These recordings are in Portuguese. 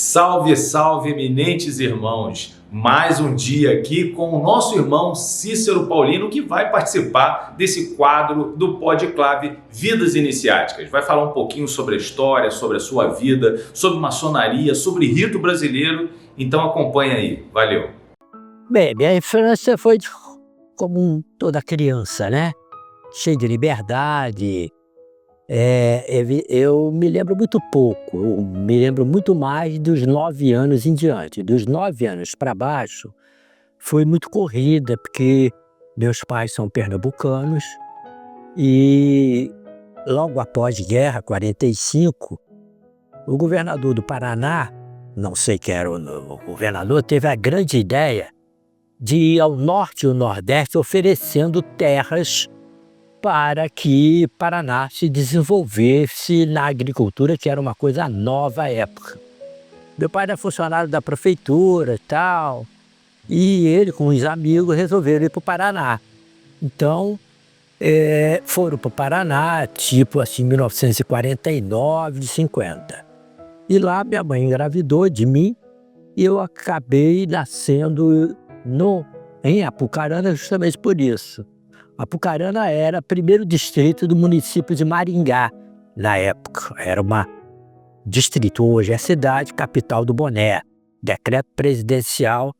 Salve, salve, eminentes irmãos! Mais um dia aqui com o nosso irmão Cícero Paulino, que vai participar desse quadro do Podclave Vidas Iniciáticas. Vai falar um pouquinho sobre a história, sobre a sua vida, sobre maçonaria, sobre rito brasileiro. Então acompanha aí. Valeu! Bem, minha infância foi como toda criança, né? Cheia de liberdade. Eu me lembro muito pouco, eu me lembro muito mais dos 9 anos em diante. Dos 9 anos para baixo, foi muito corrida, porque meus pais são pernambucanos e logo após guerra, 45, o governador do Paraná, não sei quem era o governador, teve a grande ideia de ir ao norte e ao nordeste oferecendo terras para que Paraná se desenvolvesse na agricultura, que era uma coisa nova à época. Meu pai era funcionário da prefeitura e tal, e ele com os amigos resolveram ir para o Paraná. Então, foram para o Paraná, tipo assim, 1949, 50. E lá minha mãe engravidou de mim e eu acabei nascendo em Apucarana justamente por isso. Apucarana era o primeiro distrito do município de Maringá, na época. Era uma distrito, hoje é cidade, capital do Boné. Decreto presidencial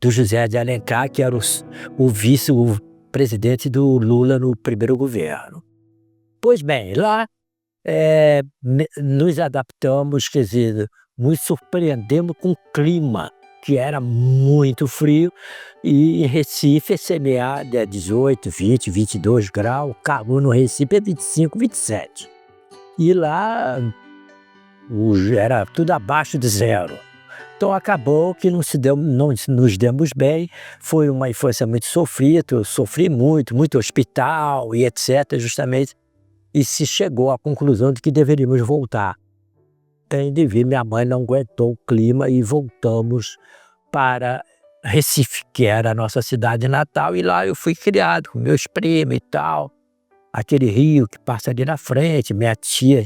do José de Alencar, que era o vice-presidente do Lula no primeiro governo. Pois bem, lá nos adaptamos, quer dizer, nos surpreendemos com o clima, que era muito frio, e em Recife é semeado 18, 20, 22 graus, o calor no Recife é 25, 27. E lá era tudo abaixo de zero. Então acabou que não nos demos bem, foi uma infância muito sofrida, eu sofri muito hospital e etc, justamente, e se chegou à conclusão de que deveríamos voltar. Devido, minha mãe não aguentou o clima e voltamos para Recife, que era a nossa cidade natal, e lá eu fui criado com meus primos e tal. Aquele rio que passa ali na frente, minha tia,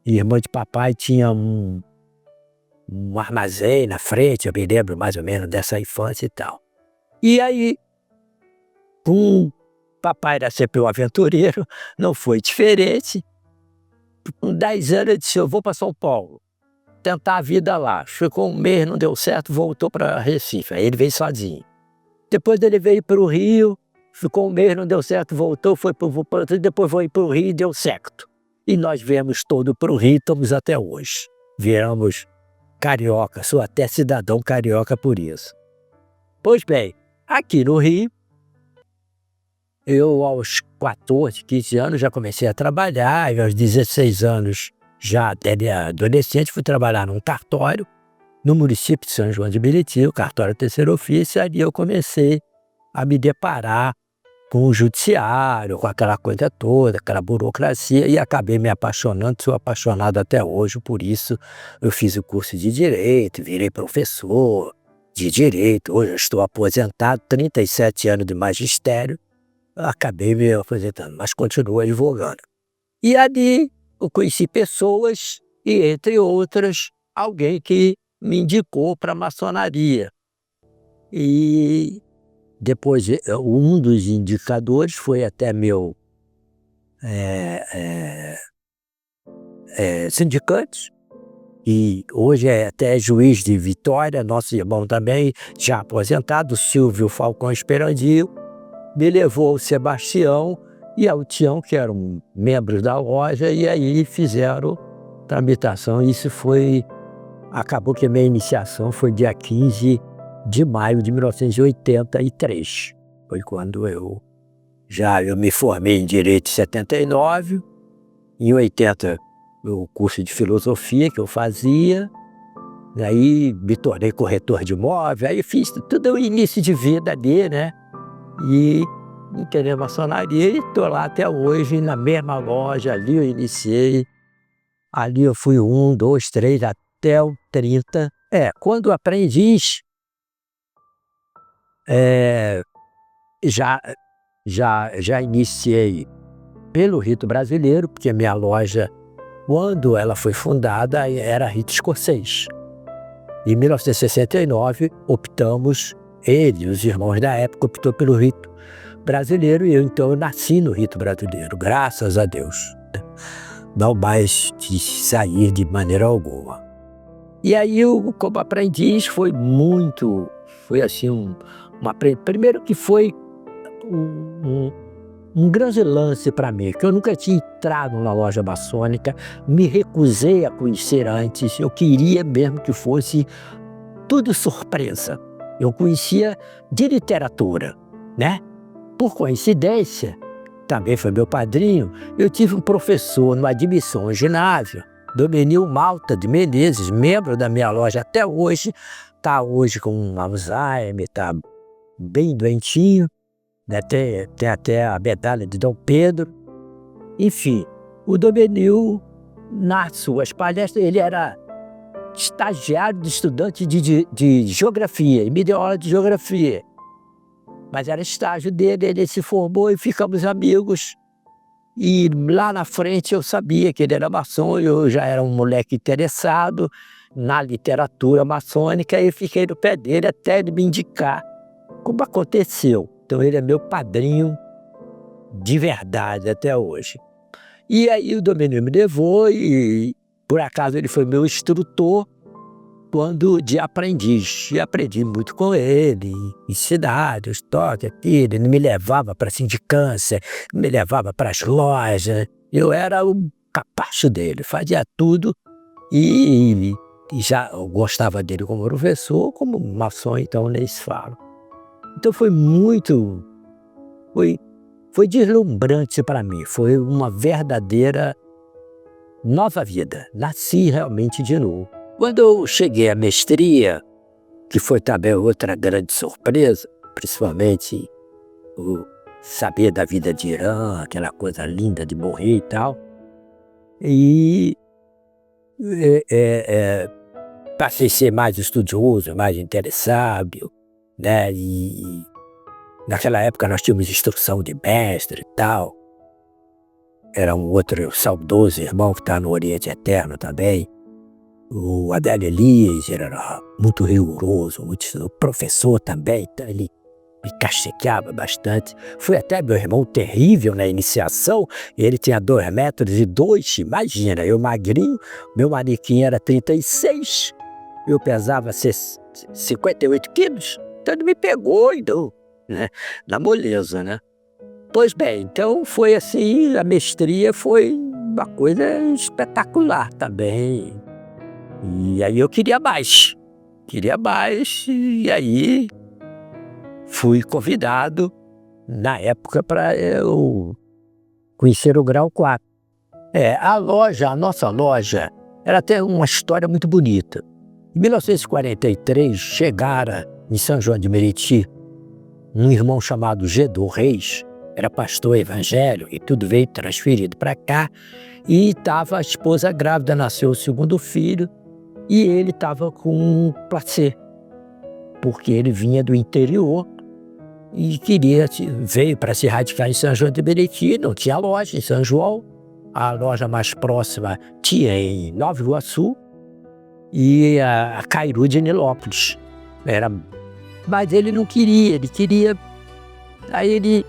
irmã de papai, tinha um armazém na frente, eu me lembro mais ou menos dessa infância e tal. E aí, papai era sempre um aventureiro, não foi diferente. Com 10 anos eu disse, eu vou para São Paulo tentar a vida lá. Ficou um mês, não deu certo, voltou para Recife. Aí ele veio sozinho. Depois ele veio para o Rio, ficou um mês, não deu certo, voltou, foi para o depois foi para o Rio e deu certo. E nós viemos todo para o Rio, estamos até hoje. Viramos carioca, sou até cidadão carioca por isso. Pois bem, aqui no Rio, eu aos 14, 15 anos já comecei a trabalhar, e aos 16 anos já adolescente, fui trabalhar num cartório no município de São João de Meriti, o cartório terceiro ofício, e ali eu comecei a me deparar com o judiciário, com aquela coisa toda, aquela burocracia, e acabei me apaixonando, sou apaixonado até hoje, por isso eu fiz o curso de Direito, virei professor de Direito, hoje eu estou aposentado, 37 anos de magistério, acabei me aposentando, mas continuo advogando. E ali eu conheci pessoas e, entre outras, alguém que me indicou para a maçonaria. E depois, um dos indicadores foi até meu sindicante, e hoje é até juiz de Vitória, nosso irmão também, já aposentado, Silvio Falcão Esperandio, me levou ao Sebastião e ao Tião, que eram membros da loja, e aí fizeram tramitação. Isso acabou que a minha iniciação foi dia 15 de maio de 1983. Foi quando eu me formei em Direito em 79, em 80 o curso de Filosofia que eu fazia, aí me tornei corretor de imóvel, aí fiz tudo o início de vida ali, né? E entrei na maçonaria e estou lá até hoje, na mesma loja, ali eu iniciei, ali eu fui 1, 2, 3, até o 30. Quando o aprendiz, já iniciei pelo rito brasileiro, porque a minha loja, quando ela foi fundada, era rito escocês. Em 1969, optamos, ele e os irmãos da época optou pelo rito brasileiro e eu nasci no rito brasileiro, graças a Deus. Não mais de sair de maneira alguma. E aí eu, como aprendiz, foi assim, primeiro que foi um grande lance para mim, que eu nunca tinha entrado na loja maçônica, me recusei a conhecer antes, eu queria mesmo que fosse tudo surpresa. Eu conhecia de literatura, né? Por coincidência, também foi meu padrinho, eu tive um professor numa admissão ao ginásio, Domenil Malta de Menezes, membro da minha loja até hoje, está hoje com um Alzheimer, está bem doentinho, né? Tem até a medalha de Dom Pedro. Enfim, o Domenil, nas suas palestras, ele era estagiário de estudante de geografia, e me deu aula de geografia. Mas era estágio dele, ele se formou e ficamos amigos. E lá na frente eu sabia que ele era maçom, eu já era um moleque interessado na literatura maçônica e fiquei no pé dele até ele me indicar como aconteceu. Então ele é meu padrinho de verdade até hoje. E aí o Domenil me levou e por acaso ele foi meu instrutor quando de aprendiz. E aprendi muito com ele, em cidade, estoque, aquilo. Ele me levava para a sindicância, me levava para as lojas. Eu era o capacho dele, fazia tudo e já eu gostava dele como professor, como maçom, então nem se fala. Então foi deslumbrante para mim, foi uma verdadeira nova vida. Nasci realmente de novo. Quando eu cheguei à mestria, que foi também outra grande surpresa, principalmente o saber da vida de Irã, aquela coisa linda de morrer e tal, e passei a ser mais estudioso, mais interessado, né? E naquela época nós tínhamos instrução de mestre e tal. Era um outro saudoso irmão que está no Oriente Eterno também. O Adélio Elias era muito rigoroso, o professor também, então ele me castigava bastante. Foi até meu irmão terrível na iniciação, ele tinha 2,2 metros, imagina, eu magrinho, meu manequim era 36, eu pesava 58 quilos, então ele me pegou, então, né, na moleza, né? Pois bem, então foi assim, a mestria foi uma coisa espetacular também. E aí eu queria mais, e aí fui convidado, na época, para eu conhecer o Grau 4. A nossa loja, ela tem uma história muito bonita. Em 1943, chegara em São João de Meriti um irmão chamado Gedor Reis, era pastor evangélico e tudo veio transferido para cá, e estava a esposa grávida, nasceu o segundo filho, e ele estava com um placê, porque ele vinha do interior e veio para se radicar em São João de Meriti, não tinha loja em São João, a loja mais próxima tinha em Nova Iguaçu e a Cairu de Nilópolis. Mas ele não queria, aí ele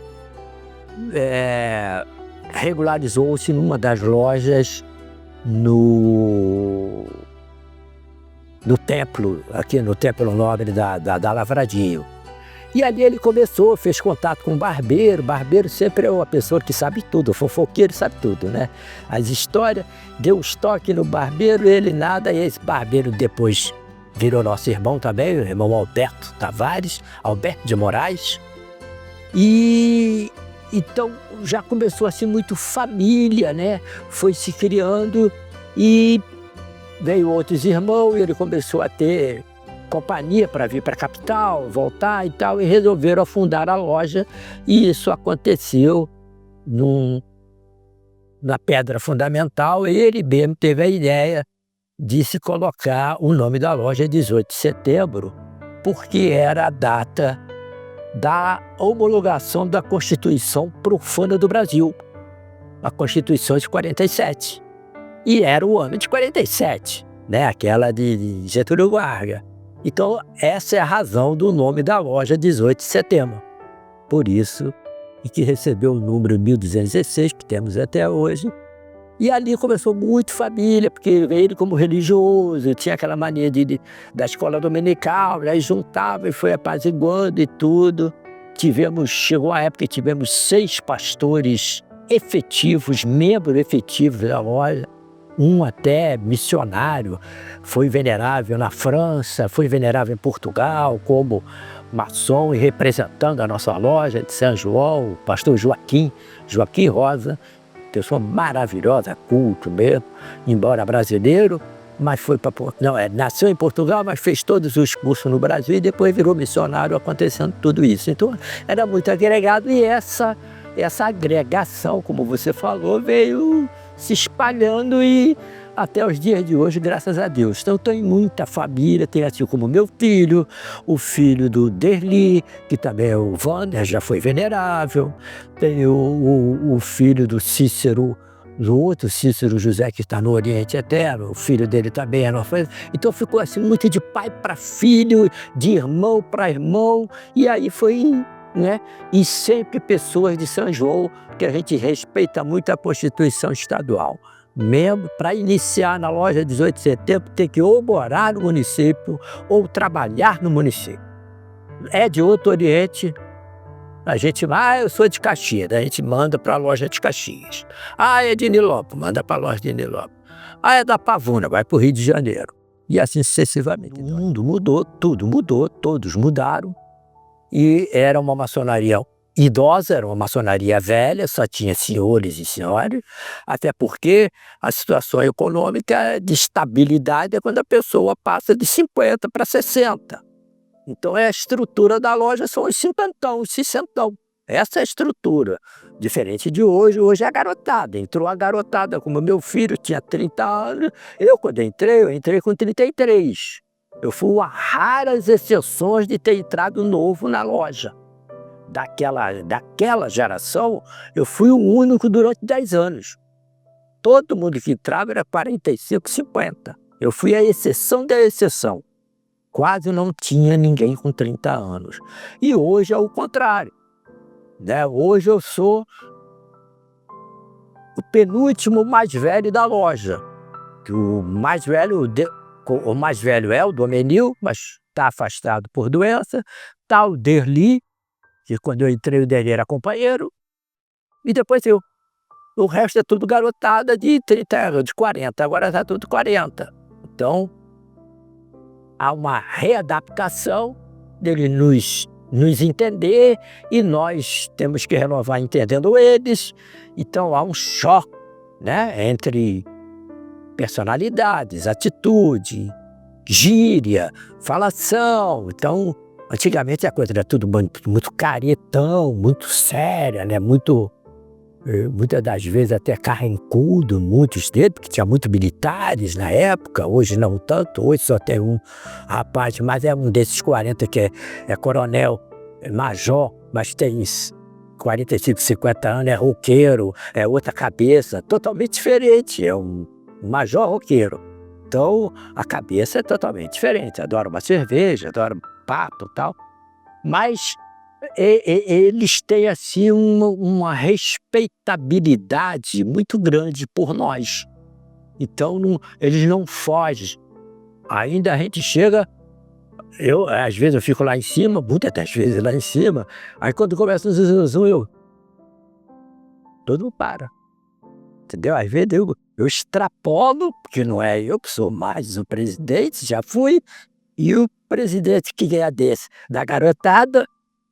regularizou-se numa das lojas no templo, aqui no Templo Nobre da Lavradinho. E ali ele começou, fez contato com o barbeiro. Barbeiro sempre é uma pessoa que sabe tudo, fofoqueiro sabe tudo, né? As histórias, deu um estoque no barbeiro, ele nada, e esse barbeiro depois virou nosso irmão também, o irmão Alberto Tavares, Alberto de Moraes. E então já começou assim muito família, né? Foi se criando e veio outros irmãos e ele começou a ter companhia para vir para a capital, voltar e tal, e resolveram afundar a loja, e isso aconteceu na pedra fundamental. Ele mesmo teve a ideia de se colocar o nome da loja 18 de setembro, porque era a data da homologação da Constituição Profana do Brasil, a Constituição de 47. E era o ano de 47. né? Aquela de Getúlio Vargas. Então, essa é a razão do nome da loja 18 de setembro. Por isso, e que recebeu o número 1216, que temos até hoje. E ali começou muito família, porque ele como religioso, tinha aquela mania da escola dominical, aí juntava e foi apaziguando e tudo. Chegou a época que tivemos 6 pastores efetivos, membros efetivos da loja. Um até missionário, foi venerável na França, foi venerável em Portugal, como maçom e representando a nossa loja de São João, o pastor Joaquim Rosa, pessoa maravilhosa, culto mesmo, embora brasileiro, mas nasceu em Portugal, mas fez todos os cursos no Brasil e depois virou missionário, acontecendo tudo isso. Então, era muito agregado e essa agregação, como você falou, veio se espalhando e até os dias de hoje, graças a Deus. Então, tenho muita família, tenho assim como meu filho, o filho do Derli, que também é o Wander, já foi venerável, tenho o filho do Cícero, do outro Cícero José, que está no Oriente Eterno, o filho dele também é nosso. Então, ficou assim muito de pai para filho, de irmão para irmão, e aí foi, né? E sempre pessoas de São João, que a gente respeita muito a Constituição Estadual. Mesmo para iniciar na loja 18 de setembro, tem que ou morar no município ou trabalhar no município. É de outro Oriente, a gente, eu sou de Caxias, a gente manda para a loja de Caxias. É de Nilópolis, manda para a loja de Nilópolis. É da Pavuna, vai para o Rio de Janeiro. E assim sucessivamente. O mundo mudou, tudo mudou, todos mudaram. E era uma maçonaria idosa, era uma maçonaria velha, só tinha senhores e senhoras, até porque a situação econômica de estabilidade é quando a pessoa passa de 50 para 60. Então a estrutura da loja são os cinquentão, os 60. Essa é a estrutura. Diferente de hoje é a garotada. Entrou a garotada, como meu filho tinha 30 anos, quando eu entrei com 33. Eu fui uma raras exceções de ter entrado novo na loja. Daquela geração, eu fui o único durante 10 anos. Todo mundo que entrava era 45, 50. Eu fui a exceção da exceção. Quase não tinha ninguém com 30 anos. E hoje é o contrário, né? Hoje eu sou o penúltimo mais velho da loja. O mais velho é o Domenil, mas está afastado por doença. Está o Derli, que quando eu entrei o Derli era companheiro. E depois eu. O resto é tudo garotada de 30 anos, de 40. Agora está tudo 40. Então, há uma readaptação dele nos entender e nós temos que renovar entendendo eles. Então, há um choque, né, entre personalidades, atitude, gíria, falação. Então, antigamente a coisa era tudo muito caretão, muito séria, né? Muitas das vezes até carrancudo, muitos deles, porque tinha muitos militares na época, hoje não tanto, hoje só tem um rapaz, mas é um desses 40 que é coronel, é major, mas tem 45, 50 anos, é roqueiro, é outra cabeça, totalmente diferente, é um major roqueiro. Então, a cabeça é totalmente diferente, adora uma cerveja, adora papo e tal, mas eles têm assim uma respeitabilidade muito grande por nós. Então, eles não fogem. Ainda a gente chega, às vezes eu fico lá em cima, muitas das vezes lá em cima, aí quando começa o zum, todo mundo para. Entendeu? Às vezes eu extrapolo, porque não é eu que sou mais o presidente, já fui, e o presidente que é da garotada,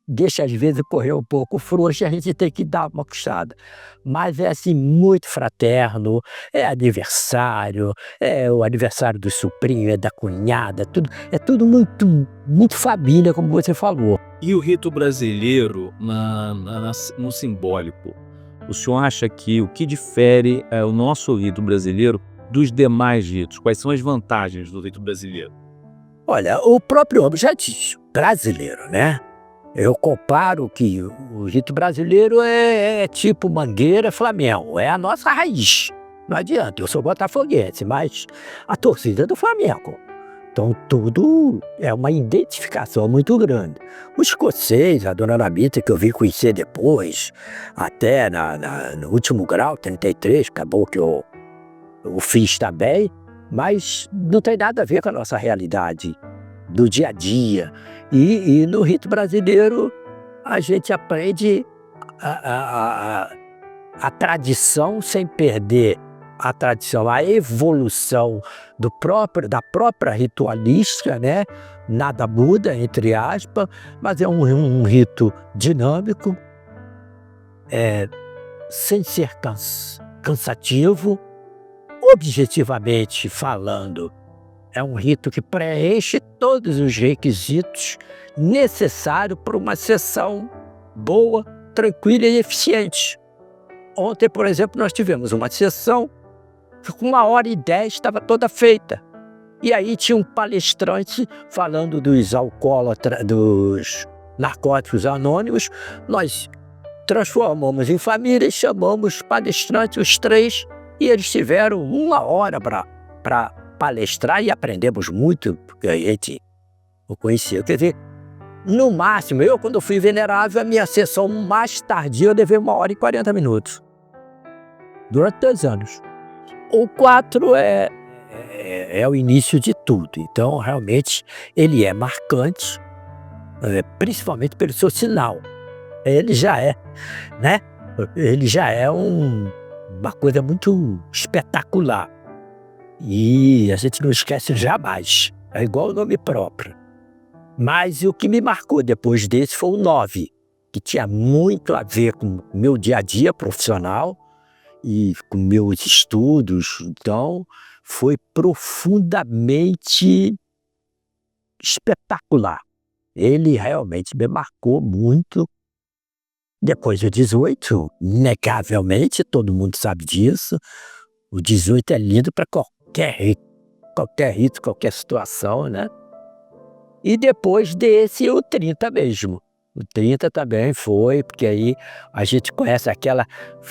deixa às vezes correr um pouco frouxo, a gente tem que dar uma puxada. Mas é assim, muito fraterno, é aniversário, é o aniversário do sobrinho, é da cunhada, é tudo muito família, como você falou. E o rito brasileiro no simbólico? O senhor acha que o que difere o nosso rito brasileiro dos demais ritos? Quais são as vantagens do rito brasileiro? Olha, o próprio nome já diz, brasileiro, né? Eu comparo que o rito brasileiro é tipo Mangueira, Flamengo, é a nossa raiz. Não adianta, eu sou botafoguense, mas a torcida é do Flamengo. Então tudo é uma identificação muito grande. O escocês, a dona Anabita, que eu vim conhecer depois, até no último grau, 33, acabou que eu fiz também, mas não tem nada a ver com a nossa realidade do dia a dia. E no rito brasileiro a gente aprende a tradição sem perder a tradição, a evolução da própria ritualística, né? Nada muda, entre aspas, mas é um rito dinâmico, sem ser cansativo, objetivamente falando. É um rito que preenche todos os requisitos necessários para uma sessão boa, tranquila e eficiente. Ontem, por exemplo, nós tivemos uma sessão que com 1h10 estava toda feita. E aí tinha um palestrante falando dos narcóticos anônimos. Nós transformamos em família e chamamos palestrantes, os 3, e eles tiveram 1 hora para palestrar e aprendemos muito, porque a gente o conhecia. Quer dizer, no máximo, quando fui venerável, a minha sessão mais tardia eu levei 1h40 minutos. Durante 2 anos. O 4 é o início de tudo. Então, realmente, ele é marcante, principalmente pelo seu sinal. Ele já é, né? Ele já é uma coisa muito espetacular. E a gente não esquece jamais. É igual o nome próprio. Mas o que me marcou depois desse foi o 9, que tinha muito a ver com o meu dia a dia profissional e com meus estudos. Então, foi profundamente espetacular. Ele realmente me marcou muito. Depois do 18, inegavelmente, todo mundo sabe disso, o 18 é lindo para qualquer rito, qualquer situação, né? E depois desse, o 30 mesmo. O 30 também foi, porque aí a gente conhece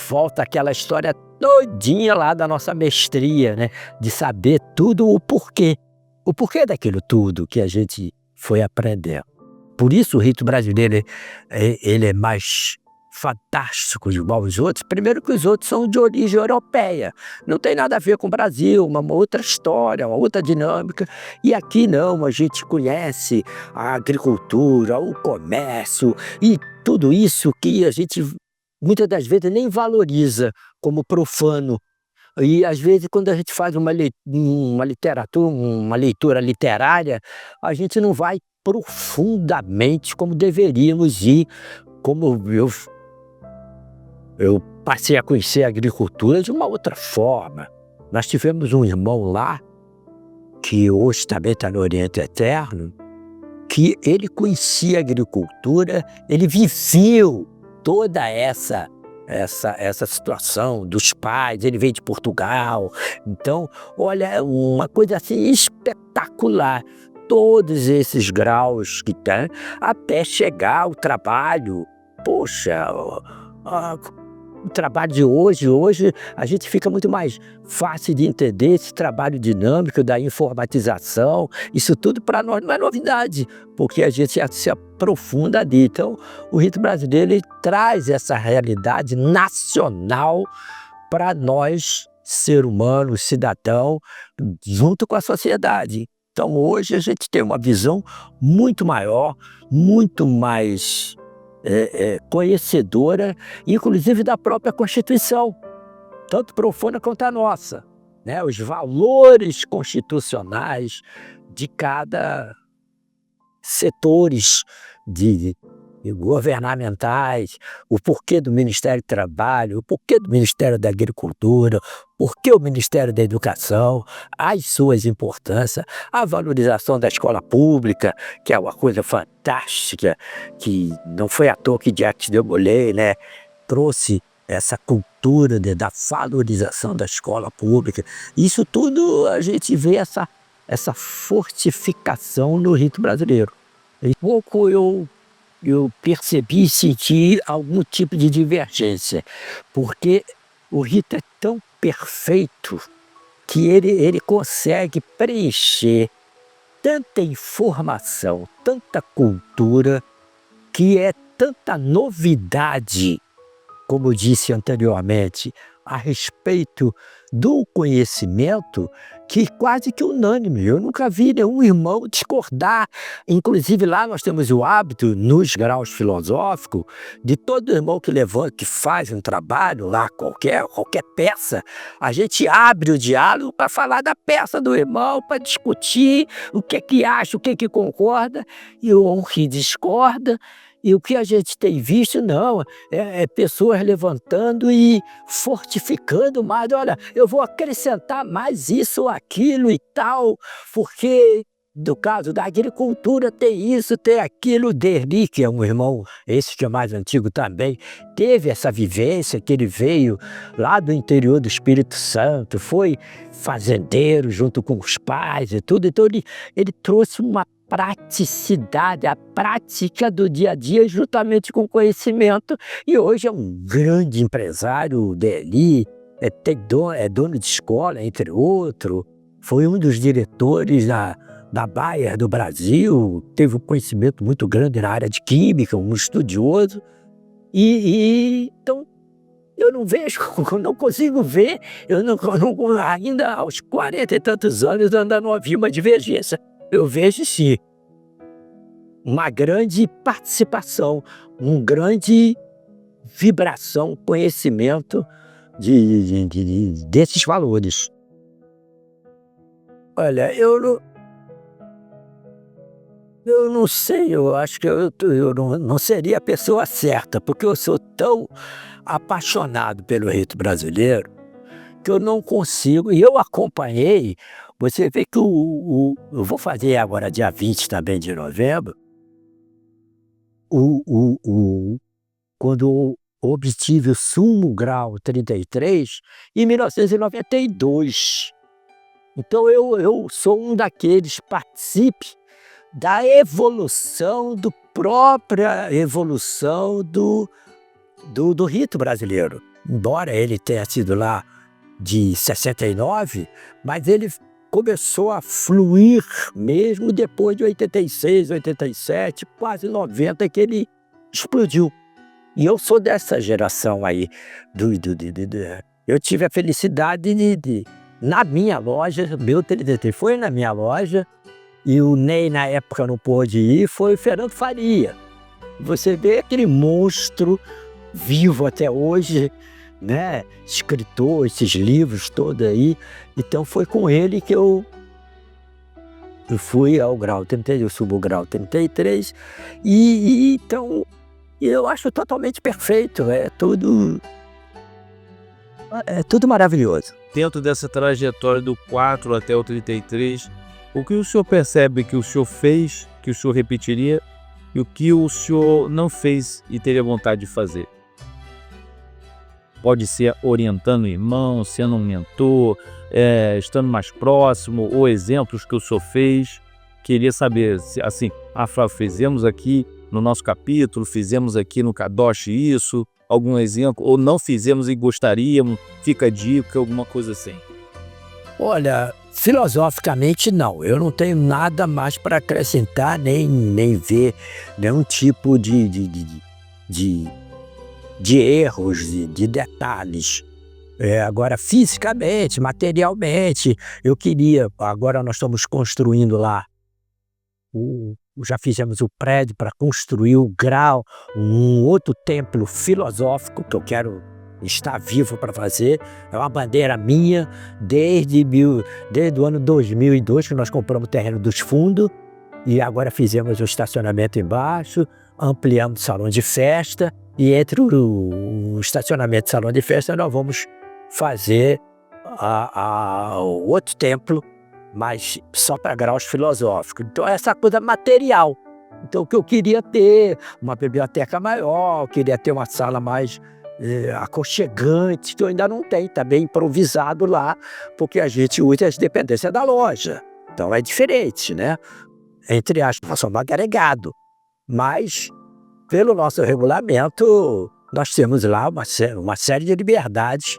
volta aquela história todinha lá da nossa mestria, né? De saber tudo o porquê daquilo tudo que a gente foi aprendendo. Por isso o rito brasileiro ele é mais fantástico igual os outros. Primeiro que os outros são de origem europeia, não tem nada a ver com o Brasil, uma outra história, uma outra dinâmica. E aqui não, a gente conhece a agricultura, o comércio e tudo isso que a gente muitas das vezes nem valoriza como profano. E às vezes quando a gente faz uma leitura literária, a gente não vai profundamente como deveríamos ir, como eu passei a conhecer a agricultura de uma outra forma. Nós tivemos um irmão lá, que hoje também está no Oriente Eterno, que ele conhecia a agricultura, ele viveu toda essa situação dos pais, ele veio de Portugal. Então, olha, uma coisa assim espetacular. Todos esses graus que tem, até chegar ao trabalho. Poxa, o trabalho de hoje a gente fica muito mais fácil de entender esse trabalho dinâmico da informatização. Isso tudo para nós não é novidade, porque a gente se aprofunda ali. Então, o rito brasileiro ele traz essa realidade nacional para nós, ser humano, cidadão, junto com a sociedade. Então, hoje a gente tem uma visão muito maior, muito mais conhecedora, inclusive da própria Constituição, tanto profana quanto a nossa, né? Os valores constitucionais de cada setores governamentais, o porquê do Ministério do Trabalho, o porquê do Ministério da Agricultura, o porquê o Ministério da Educação, as suas importâncias, a valorização da escola pública, que é uma coisa fantástica, que não foi à toa que Jacques de Molay, né, trouxe essa cultura da valorização da escola pública. Isso tudo a gente vê essa fortificação no rito brasileiro. E pouco eu percebi e senti algum tipo de divergência, porque o rito é tão perfeito que ele consegue preencher tanta informação, tanta cultura, que é tanta novidade, como eu disse anteriormente, a respeito do conhecimento, que quase que unânime. Eu nunca vi nenhum irmão discordar. Inclusive lá nós temos o hábito, nos graus filosóficos, de todo irmão que levanta, que faz um trabalho lá, qualquer peça, a gente abre o diálogo para falar da peça do irmão, para discutir o que acha, o que concorda, e o que discorda. E o que a gente tem visto, não, é pessoas levantando e fortificando mais. Olha, eu vou acrescentar mais isso ou aquilo e tal, porque no caso da agricultura tem isso, tem aquilo. Derli, que é um irmão, esse que é mais antigo também, teve essa vivência, que ele veio lá do interior do Espírito Santo, foi fazendeiro junto com os pais e tudo, então ele trouxe uma praticidade, a prática do dia a dia juntamente com o conhecimento, e hoje é um grande empresário, o Derli, é dono de escola, entre outros, foi um dos diretores da Bayer do Brasil, teve um conhecimento muito grande na área de química, um estudioso, então eu não vejo, não consigo ver, ainda aos 40 e tantos anos ainda não havia uma divergência. Eu vejo sim uma grande participação, uma grande vibração, conhecimento desses valores. Olha, eu não sei, eu acho que eu não seria a pessoa certa, porque eu sou tão apaixonado pelo rito brasileiro que eu não consigo, e eu acompanhei. Você vê que eu vou fazer agora dia 20 também de novembro, quando obtive o sumo grau 33 em 1992. Então eu sou um daqueles, participe da evolução, própria evolução do rito brasileiro. Embora ele tenha sido lá de 69, mas ele começou a fluir mesmo depois de 86, 87, quase 90, que ele explodiu. E eu sou dessa geração aí. Eu tive a felicidade na minha loja, meu 33 foi na minha loja, e o Ney na época não pôde ir, foi o Fernando Faria. Você vê aquele monstro vivo até hoje, né? Escritor, esses livros todos aí. Então foi com ele que eu fui ao grau 33, eu subo o grau 33, então eu acho totalmente perfeito, é tudo maravilhoso. Dentro dessa trajetória do 4 até o 33, o que o senhor percebe que o senhor fez, que o senhor repetiria, e o que o senhor não fez e teria vontade de fazer? Pode ser orientando o irmão, sendo um mentor, estando mais próximo, ou exemplos que o senhor fez. Queria saber, assim, fizemos aqui no nosso capítulo, fizemos aqui no Kadosh isso, algum exemplo, ou não fizemos e gostaríamos, fica a dica, alguma coisa assim. Olha, filosoficamente não, eu não tenho nada mais para acrescentar, nem ver nenhum tipo de erros, de detalhes. Agora, fisicamente, materialmente, eu queria, agora nós estamos construindo lá, já fizemos o prédio para construir o grau, um outro templo filosófico que eu quero estar vivo para fazer. É uma bandeira minha desde o ano 2002, que nós compramos o terreno dos fundos, e agora fizemos o estacionamento embaixo, ampliamos o salão de festa, e entre o estacionamento e o salão de festa nós vamos fazer o outro templo, mas só para graus filosóficos. Então essa coisa material. Então o que eu queria ter, uma biblioteca maior, eu queria ter uma sala mais aconchegante, que eu ainda não tenho, está bem improvisado lá, porque a gente usa as dependências da loja. Então é diferente, né? Entre aspas, nós somos agregado, mas pelo nosso regulamento nós temos lá uma série de liberdades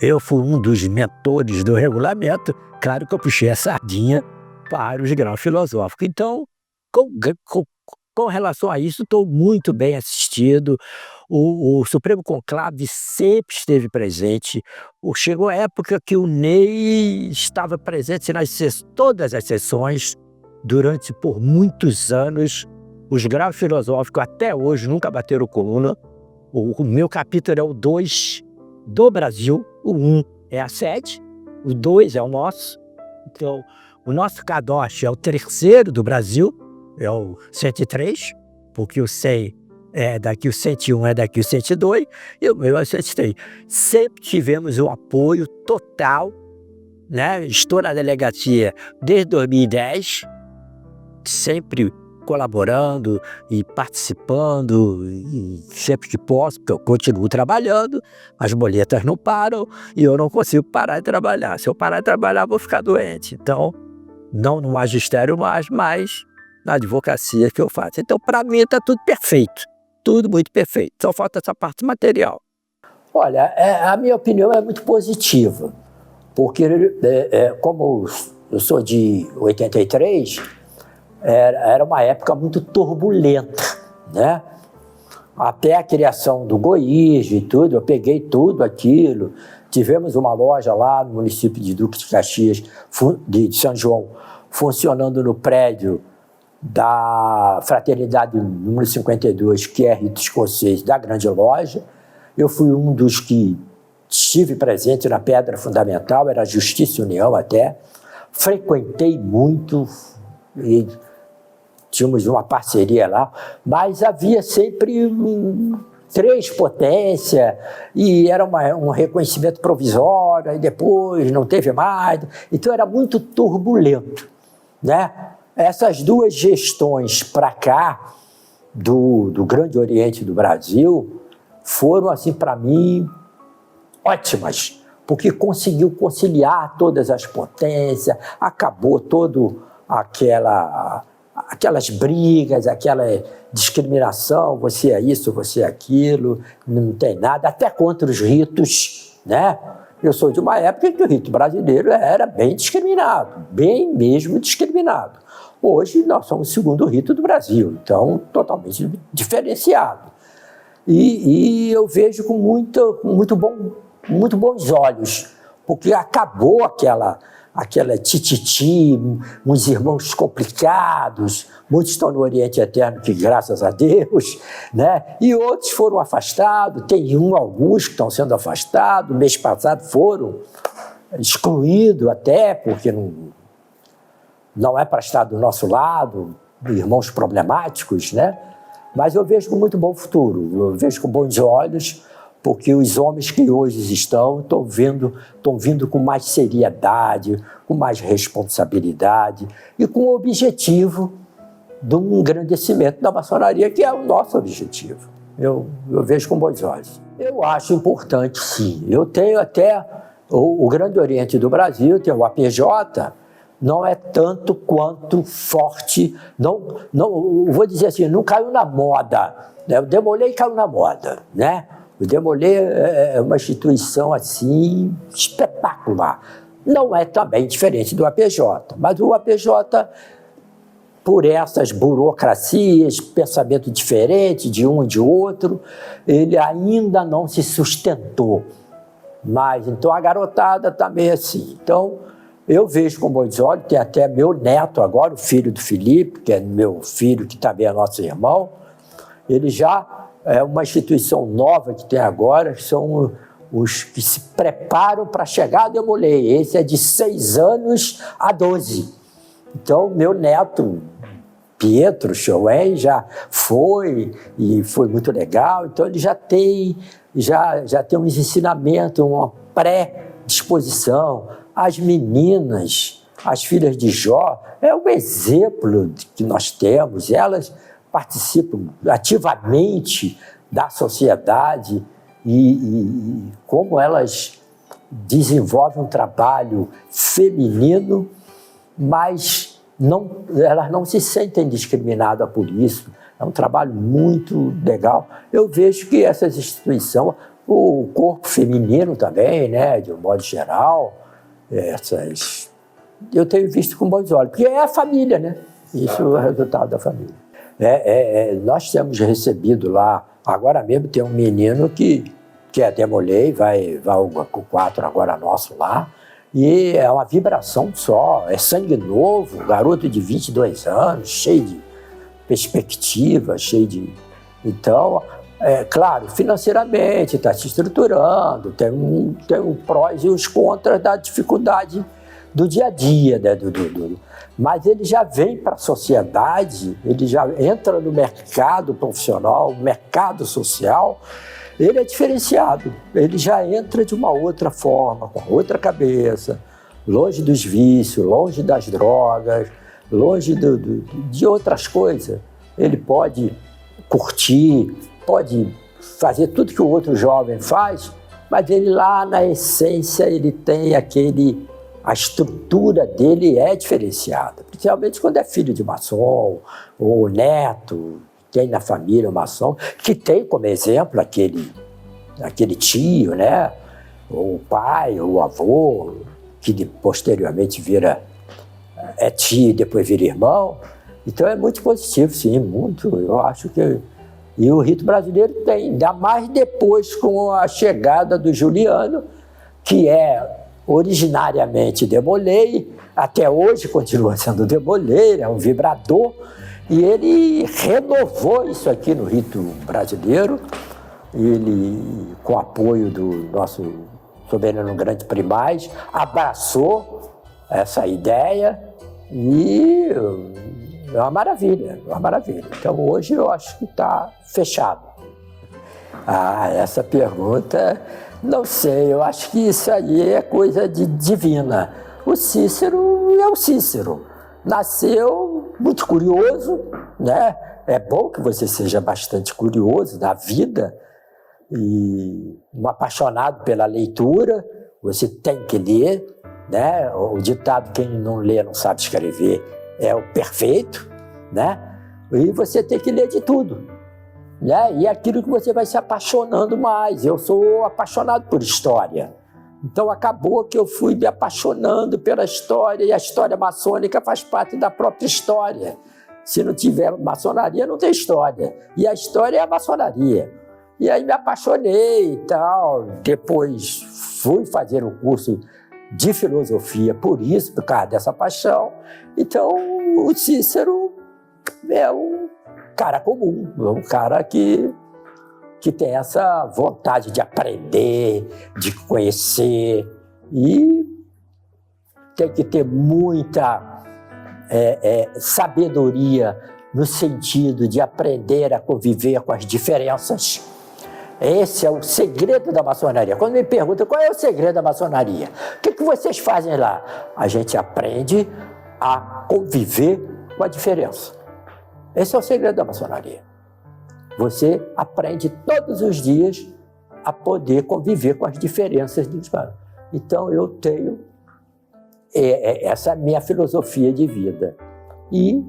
Eu fui um dos mentores do regulamento, claro que eu puxei a sardinha para os grãos filosóficos. Então, com relação a isso, estou muito bem assistido. O Supremo Conclave sempre esteve presente. Chegou a época que o Ney estava presente nas todas as sessões, por muitos anos. Os graus filosóficos até hoje nunca bateram coluna. O meu capítulo é o 2 do Brasil, o 1 é a sede, o 2 é o nosso. Então, o nosso Kadosh é o 3º do Brasil, é o 103, porque o 100 é daqui, o 101 é daqui, o 102, e o meu é o 103. Sempre tivemos um apoio total, né? Estou na delegacia desde 2010, sempre colaborando e participando, e sempre que posso, porque eu continuo trabalhando, as boletas não param e eu não consigo parar de trabalhar. Se eu parar de trabalhar, vou ficar doente. Então, não no magistério mais, mas na advocacia que eu faço. Então, para mim, está tudo perfeito, tudo muito perfeito. Só falta essa parte material. Olha, a minha opinião é muito positiva, porque como eu sou de 83, era uma época muito turbulenta, né? Até a criação do GOISG e tudo, eu peguei tudo aquilo. Tivemos uma loja lá no município de Duque de Caxias, de São João, funcionando no prédio da Fraternidade número 52, que é Rito Escocês, da grande loja. Eu fui um dos que estive presente na Pedra Fundamental, era Justiça e União até. Frequentei muito e tínhamos uma parceria lá, mas havia sempre 3 potências e era um reconhecimento provisório, e depois não teve mais. Então era muito turbulento, né? Essas 2 gestões para cá, do Grande Oriente do Brasil, foram, assim, para mim, ótimas, porque conseguiu conciliar todas as potências, acabou todo aquelas brigas, aquela discriminação, você é isso, você é aquilo, não tem nada, até contra os ritos, né? Eu sou de uma época em que o rito brasileiro era bem discriminado, bem mesmo discriminado. Hoje nós somos o 2º rito do Brasil, então totalmente diferenciado. E eu vejo com muito bons olhos, porque acabou aquela tititi, uns irmãos complicados, muitos estão no Oriente Eterno, que graças a Deus, né? E outros foram afastados, tem alguns que estão sendo afastados, mês passado foram excluídos até, porque não é para estar do nosso lado, irmãos problemáticos, né? Mas eu vejo com muito bom futuro, eu vejo com bons olhos, porque os homens que hoje estão vindo com mais seriedade, com mais responsabilidade e com o objetivo de um engrandecimento da maçonaria, que é o nosso objetivo. Eu vejo com bons olhos. Eu acho importante, sim. Eu tenho até o Grande Oriente do Brasil, tem o APJ, não é tanto quanto forte, não, vou dizer assim, não caiu na moda, né? O Demolei caiu na moda, né? O Demolei é uma instituição assim espetacular. Não é também diferente do APJ, mas o APJ, por essas burocracias, pensamento diferente de um e de outro, ele ainda não se sustentou. Mas então a garotada também é assim. Então eu vejo com bons olhos, tem até meu neto agora, o filho do Felipe, que é meu filho, que também é nosso irmão, ele já é uma instituição nova que tem agora, que são os que se preparam para chegar a Demolei. Esse é de 6 anos a 12. Então, meu neto, Pietro Schoen, já foi, e foi muito legal. Então, ele já tem uns ensinamentos, uma pré-disposição. As meninas, as filhas de Jó, é um exemplo que nós temos. Elas participam ativamente da sociedade e como elas desenvolvem um trabalho feminino, mas elas não se sentem discriminadas por isso. É um trabalho muito legal. Eu vejo que essas instituições o corpo feminino também, né, de um modo geral, eu tenho visto com bons olhos, porque é a família, né? Isso é o resultado da família. Nós temos recebido lá, agora mesmo tem um menino que é Demolei, vai o 4 agora nosso lá, e é uma vibração só, é sangue novo, garoto de 22 anos, cheio de perspectiva, cheio de... Então, claro, financeiramente está se estruturando, tem um prós e os contras da dificuldade do dia a dia, né? Mas ele já vem para a sociedade, ele já entra no mercado profissional, mercado social, ele é diferenciado, ele já entra de uma outra forma, com outra cabeça, longe dos vícios, longe das drogas, longe de outras coisas. Ele pode curtir, pode fazer tudo que o outro jovem faz, mas ele lá na essência ele tem a estrutura dele é diferenciada, principalmente quando é filho de maçom ou neto, tem na família um maçom, que tem como exemplo aquele tio, né? Ou o pai, ou o avô, que posteriormente é tio e depois vira irmão. Então é muito positivo, sim, muito. Eu acho que... E o rito brasileiro tem, ainda mais depois com a chegada do Juliano, que é originariamente Demolei, até hoje continua sendo Demolei, é um vibrador, e ele renovou isso aqui no rito brasileiro, ele, com o apoio do nosso soberano grande primaz, abraçou essa ideia e é uma maravilha, uma maravilha. Então hoje eu acho que está fechado. Essa pergunta, não sei, eu acho que isso aí é coisa divina. O Cícero é o Cícero. Nasceu muito curioso, né? É bom que você seja bastante curioso da vida e um apaixonado pela leitura. Você tem que ler, né? O ditado, quem não lê não sabe escrever, é o perfeito, né? E você tem que ler de tudo, né? E é aquilo que você vai se apaixonando mais. Eu sou apaixonado por história. Então acabou que eu fui me apaixonando pela história, e a história maçônica faz parte da própria história. Se não tiver maçonaria, não tem história. E a história é a maçonaria. E aí me apaixonei e tal. Depois fui fazer um curso de filosofia, por causa dessa paixão. Então o Cícero é um cara comum, é um cara que tem essa vontade de aprender, de conhecer, e tem que ter muita sabedoria no sentido de aprender a conviver com as diferenças. Esse é o segredo da maçonaria. Quando me perguntam qual é o segredo da maçonaria, o que vocês fazem lá? A gente aprende a conviver com a diferença. Esse é o segredo da maçonaria. Você aprende todos os dias a poder conviver com as diferenças dos caras. Então eu tenho essa minha filosofia de vida. E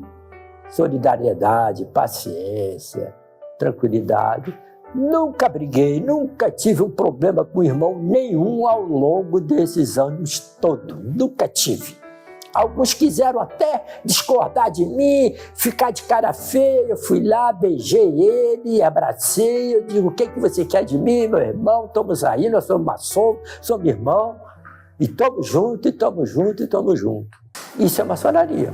solidariedade, paciência, tranquilidade. Nunca briguei, nunca tive um problema com irmão nenhum ao longo desses anos todos. Nunca tive. Alguns quiseram até discordar de mim, ficar de cara feia. Eu fui lá, beijei ele, abracei. Eu digo, o que você quer de mim, meu irmão? Estamos aí, nós somos maçom, somos irmãos. E estamos juntos, e estamos juntos, e estamos juntos. Isso é maçonaria.